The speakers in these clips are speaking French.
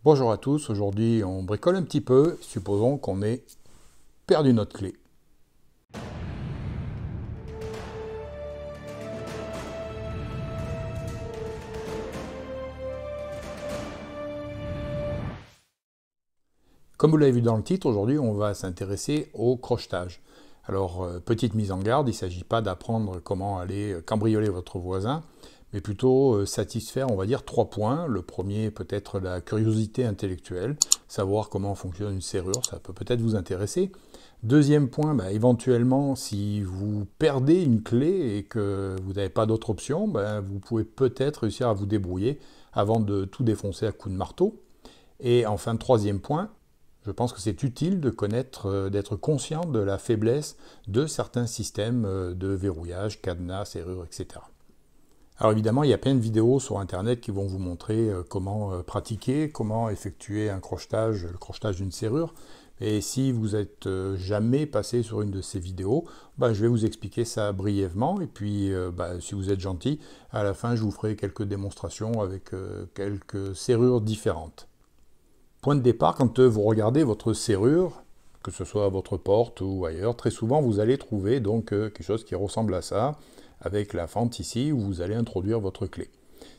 Bonjour à tous, aujourd'hui on bricole un petit peu, supposons qu'on ait perdu notre clé. Comme vous l'avez vu dans le titre, aujourd'hui on va s'intéresser au crochetage. Alors, petite mise en garde, il ne s'agit pas d'apprendre comment aller cambrioler votre voisin, mais plutôt satisfaire, on va dire, 3 points. Le premier peut-être la curiosité intellectuelle, savoir comment fonctionne une serrure, ça peut peut-être vous intéresser. Deuxième point, éventuellement, si vous perdez une clé et que vous n'avez pas d'autre option, vous pouvez peut-être réussir à vous débrouiller avant de tout défoncer à coups de marteau. Et enfin, troisième point, je pense que c'est utile de connaître, d'être conscient de la faiblesse de certains systèmes de verrouillage, cadenas, serrures, etc. Alors évidemment, il y a plein de vidéos sur Internet qui vont vous montrer comment pratiquer, comment effectuer un crochetage, le crochetage d'une serrure. Et si vous n'êtes jamais passé sur une de ces vidéos, je vais vous expliquer ça brièvement. Et puis, si vous êtes gentil, à la fin, je vous ferai quelques démonstrations avec quelques serrures différentes. Point de départ, quand vous regardez votre serrure, que ce soit votre porte ou ailleurs, très souvent vous allez trouver donc quelque chose qui ressemble à ça, avec la fente ici où vous allez introduire votre clé.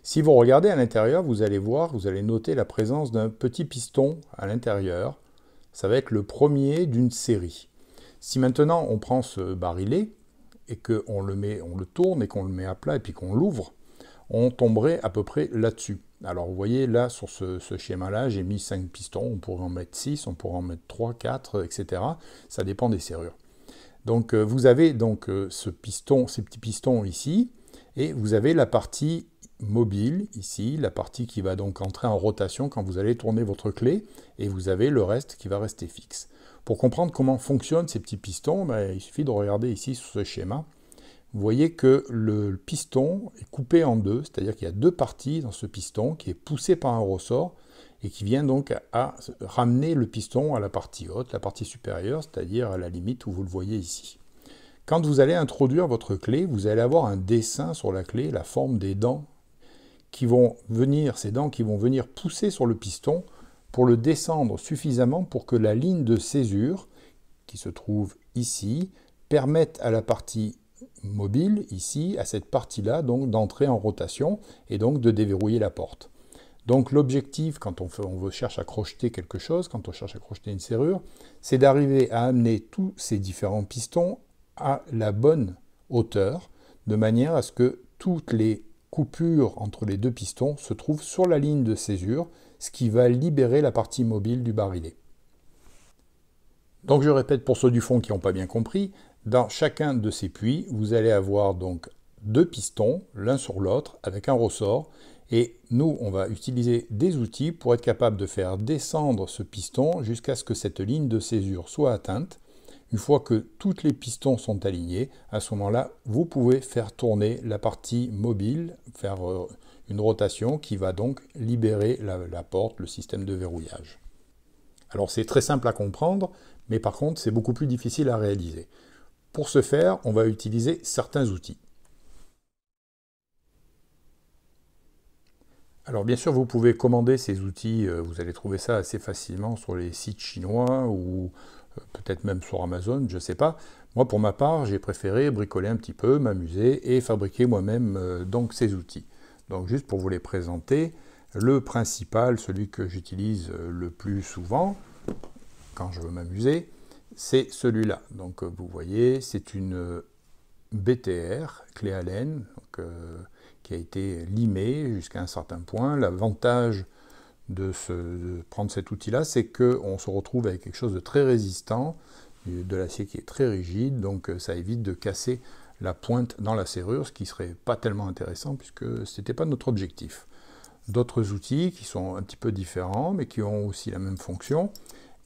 Si vous regardez à l'intérieur, vous allez voir, vous allez noter la présence d'un petit piston à l'intérieur. Ça va être le premier d'une série. Si maintenant on prend ce barillet et qu'on le tourne et qu'on le met à plat et puis qu'on l'ouvre, on tomberait à peu près là-dessus. Alors vous voyez là sur ce schéma-là, j'ai mis 5 pistons, on pourrait en mettre 6, on pourrait en mettre 3, 4, etc. Ça dépend des serrures. Donc vous avez donc ces petits pistons ici, et vous avez la partie mobile ici, la partie qui va donc entrer en rotation quand vous allez tourner votre clé, et vous avez le reste qui va rester fixe. Pour comprendre comment fonctionnent ces petits pistons, il suffit de regarder ici sur ce schéma. Vous voyez que le piston est coupé en deux, c'est-à-dire qu'il y a deux parties dans ce piston qui est poussé par un ressort et qui vient donc à ramener le piston à la partie haute, la partie supérieure, c'est-à-dire à la limite où vous le voyez ici. Quand vous allez introduire votre clé, vous allez avoir un dessin sur la clé, la forme des dents qui vont venir, ces dents qui vont venir pousser sur le piston pour le descendre suffisamment pour que la ligne de césure, qui se trouve ici, permette à la partie mobile, ici, à cette partie-là, donc d'entrer en rotation et donc de déverrouiller la porte. Donc l'objectif, quand on cherche à crocheter quelque chose, quand on cherche à crocheter une serrure, c'est d'arriver à amener tous ces différents pistons à la bonne hauteur, de manière à ce que toutes les coupures entre les deux pistons se trouvent sur la ligne de césure, ce qui va libérer la partie mobile du barillet. Donc je répète pour ceux du fond qui n'ont pas bien compris, dans chacun de ces puits, vous allez avoir donc deux pistons, l'un sur l'autre, avec un ressort. Et nous, on va utiliser des outils pour être capable de faire descendre ce piston jusqu'à ce que cette ligne de césure soit atteinte. Une fois que tous les pistons sont alignés, à ce moment-là, vous pouvez faire tourner la partie mobile, faire une rotation qui va donc libérer la porte, le système de verrouillage. Alors c'est très simple à comprendre, mais par contre c'est beaucoup plus difficile à réaliser. Pour ce faire, on va utiliser certains outils. Alors bien sûr, vous pouvez commander ces outils, vous allez trouver ça assez facilement sur les sites chinois ou peut-être même sur Amazon, je ne sais pas. Moi, pour ma part, j'ai préféré bricoler un petit peu, m'amuser et fabriquer moi-même donc ces outils. Donc juste pour vous les présenter, le principal, celui que j'utilise le plus souvent quand je veux m'amuser, c'est celui-là. Donc vous voyez, c'est une BTR, clé Allen, donc, qui a été limée jusqu'à un certain point. L'avantage de prendre cet outil-là, c'est qu'on se retrouve avec quelque chose de très résistant, de l'acier qui est très rigide, donc ça évite de casser la pointe dans la serrure, ce qui ne serait pas tellement intéressant puisque ce n'était pas notre objectif. D'autres outils qui sont un petit peu différents, mais qui ont aussi la même fonction.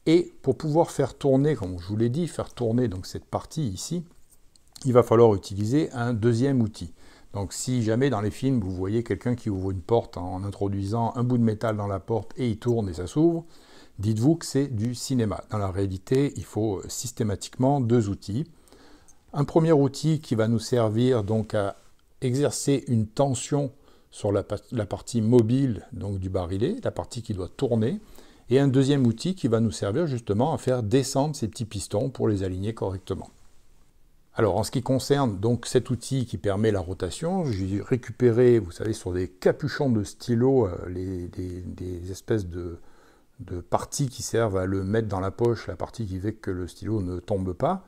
Et pour pouvoir faire tourner, comme je vous l'ai dit, faire tourner donc cette partie ici, il va falloir utiliser un deuxième outil. Donc si jamais dans les films vous voyez quelqu'un qui ouvre une porte en introduisant un bout de métal dans la porte et il tourne et ça s'ouvre, dites-vous que c'est du cinéma. Dans la réalité, il faut systématiquement deux outils. Un premier outil qui va nous servir donc à exercer une tension sur la partie mobile donc du barillet, la partie qui doit tourner, et un deuxième outil qui va nous servir justement à faire descendre ces petits pistons pour les aligner correctement. Alors en ce qui concerne donc cet outil qui permet la rotation, j'ai récupéré, vous savez, sur des capuchons de stylo, des espèces de parties qui servent à le mettre dans la poche, la partie qui fait que le stylo ne tombe pas.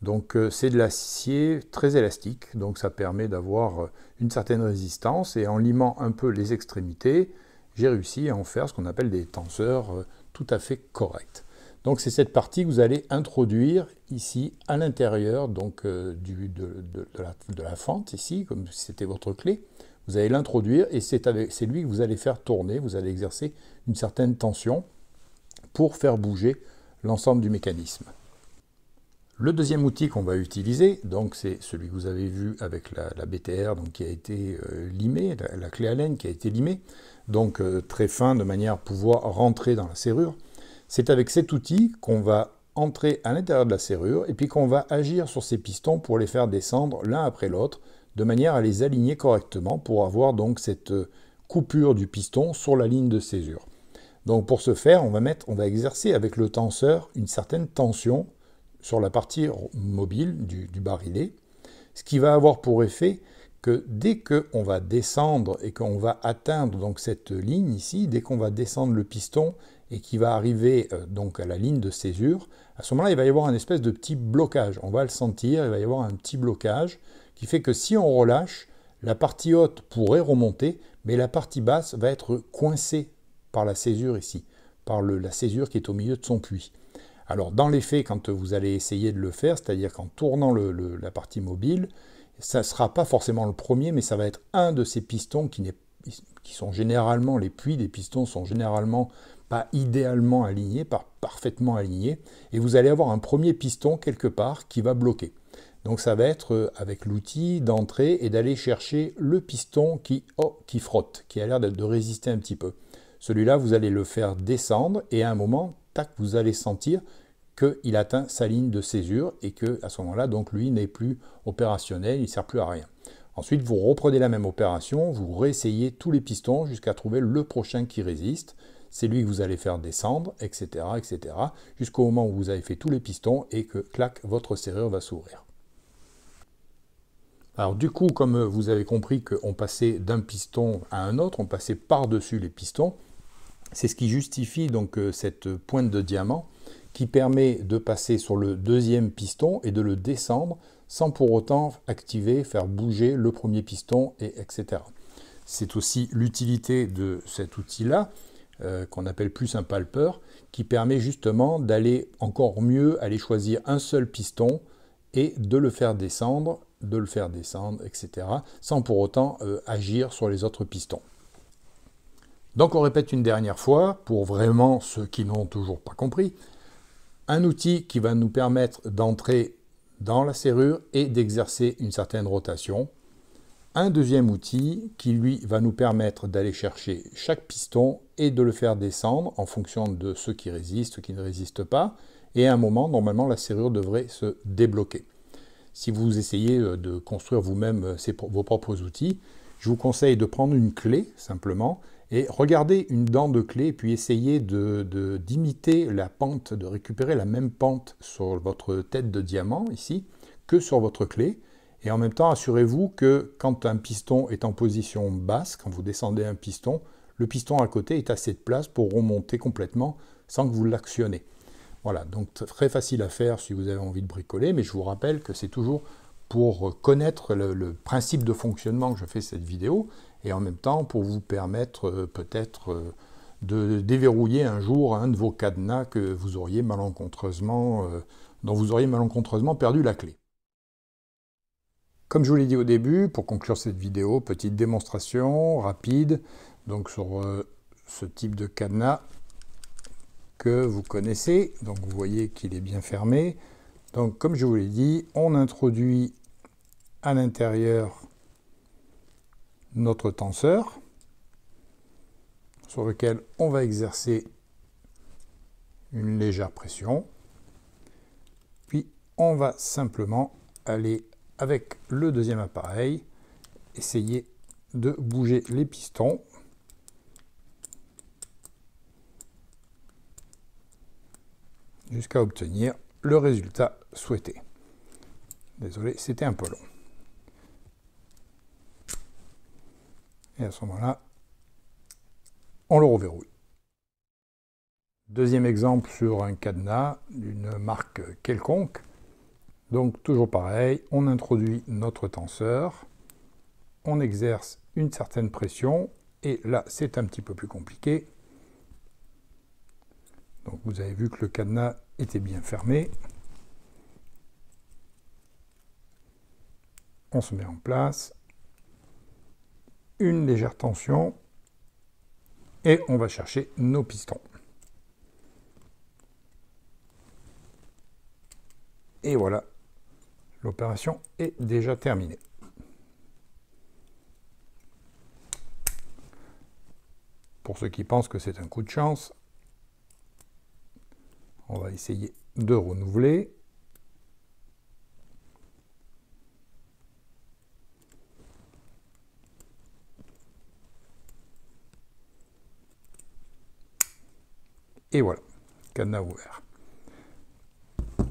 Donc c'est de l'acier très élastique, donc ça permet d'avoir une certaine résistance, et en limant un peu les extrémités, j'ai réussi à en faire ce qu'on appelle des tenseurs tout à fait corrects. Donc c'est cette partie que vous allez introduire ici à l'intérieur donc de la fente ici, comme si c'était votre clé. Vous allez l'introduire et c'est lui que vous allez faire tourner, vous allez exercer une certaine tension pour faire bouger l'ensemble du mécanisme. Le deuxième outil qu'on va utiliser, donc c'est celui que vous avez vu avec la BTR donc, qui a été limée, la clé Allen qui a été limée, donc très fin de manière à pouvoir rentrer dans la serrure. C'est avec cet outil qu'on va entrer à l'intérieur de la serrure et puis qu'on va agir sur ces pistons pour les faire descendre l'un après l'autre de manière à les aligner correctement pour avoir donc cette coupure du piston sur la ligne de césure. Donc pour ce faire, on va exercer avec le tenseur une certaine tension sur la partie mobile du barillet, ce qui va avoir pour effet que dès qu'on va descendre et qu'on va atteindre donc cette ligne ici, dès qu'on va descendre le piston et qui va arriver donc à la ligne de césure, à ce moment-là, il va y avoir un espèce de petit blocage. On va le sentir, il va y avoir un petit blocage qui fait que si on relâche, la partie haute pourrait remonter, mais la partie basse va être coincée par la césure ici, par la césure qui est au milieu de son puits. Alors dans les faits, quand vous allez essayer de le faire, c'est-à-dire qu'en tournant la partie mobile, ça ne sera pas forcément le premier, mais ça va être un de ces pistons qui sont généralement, les puits des pistons sont généralement pas idéalement alignés, pas parfaitement alignés, et vous allez avoir un premier piston quelque part qui va bloquer. Donc ça va être avec l'outil d'entrer et d'aller chercher le piston qui frotte, qui a l'air de résister un petit peu. Celui-là, vous allez le faire descendre et à un moment, tac, vous allez sentir qu'il atteint sa ligne de césure et que à ce moment-là, donc lui n'est plus opérationnel, il ne sert plus à rien. Ensuite, vous reprenez la même opération, vous réessayez tous les pistons jusqu'à trouver le prochain qui résiste. C'est lui que vous allez faire descendre, etc., etc., jusqu'au moment où vous avez fait tous les pistons et que, clac, votre serrure va s'ouvrir. Alors du coup, comme vous avez compris qu'on passait d'un piston à un autre, on passait par-dessus les pistons, c'est ce qui justifie donc cette pointe de diamant qui permet de passer sur le deuxième piston et de le descendre sans pour autant activer, faire bouger le premier piston, etc. C'est aussi l'utilité de cet outil-là, qu'on appelle plus un palpeur, qui permet justement d'aller encore mieux, aller choisir un seul piston et de le faire descendre, etc., sans pour autant agir sur les autres pistons. Donc on répète une dernière fois, pour vraiment ceux qui n'ont toujours pas compris, un outil qui va nous permettre d'entrer dans la serrure et d'exercer une certaine rotation. Un deuxième outil qui, lui, va nous permettre d'aller chercher chaque piston et de le faire descendre en fonction de ceux qui résistent, ceux qui ne résistent pas. Et à un moment, normalement, la serrure devrait se débloquer. Si vous essayez de construire vous-même vos propres outils, je vous conseille de prendre une clé, simplement, et regardez une dent de clé, puis essayez d'imiter la pente, de récupérer la même pente sur votre tête de diamant, ici, que sur votre clé. Et en même temps, assurez-vous que quand un piston est en position basse, quand vous descendez un piston, le piston à côté est assez de place pour remonter complètement sans que vous l'actionnez. Voilà, donc très facile à faire si vous avez envie de bricoler, mais je vous rappelle que c'est toujours pour connaître le principe de fonctionnement que je fais cette vidéo, et en même temps pour vous permettre peut-être de déverrouiller un jour un de vos cadenas que vous auriez malencontreusement, dont vous auriez malencontreusement perdu la clé. Comme je vous l'ai dit au début, pour conclure cette vidéo, petite démonstration rapide donc sur ce type de cadenas que vous connaissez. Donc vous voyez qu'il est bien fermé. Donc comme je vous l'ai dit, on introduit à l'intérieur notre tenseur sur lequel on va exercer une légère pression. Puis on va simplement aller avec le deuxième appareil, essayer de bouger les pistons. Jusqu'à obtenir le résultat souhaité. Désolé, c'était un peu long. Et à ce moment-là, on le reverrouille. Deuxième exemple sur un cadenas d'une marque quelconque. Donc toujours pareil, on introduit notre tenseur, on exerce une certaine pression, et là c'est un petit peu plus compliqué. Donc vous avez vu que le cadenas était bien fermé. On se met en place. Une légère tension. Et on va chercher nos pistons. Et voilà, l'opération est déjà terminée. Pour ceux qui pensent que c'est un coup de chance, on va essayer de renouveler. Et voilà, cadenas ouvert.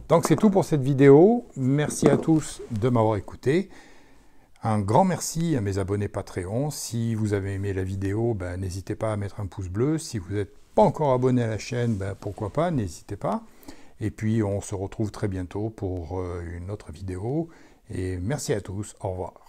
Donc c'est tout pour cette vidéo. Merci à tous de m'avoir écouté. Un grand merci à mes abonnés Patreon. Si vous avez aimé la vidéo, n'hésitez pas à mettre un pouce bleu. Si vous n'êtes pas encore abonné à la chaîne, pourquoi pas, n'hésitez pas. Et puis on se retrouve très bientôt pour une autre vidéo. Et merci à tous, au revoir.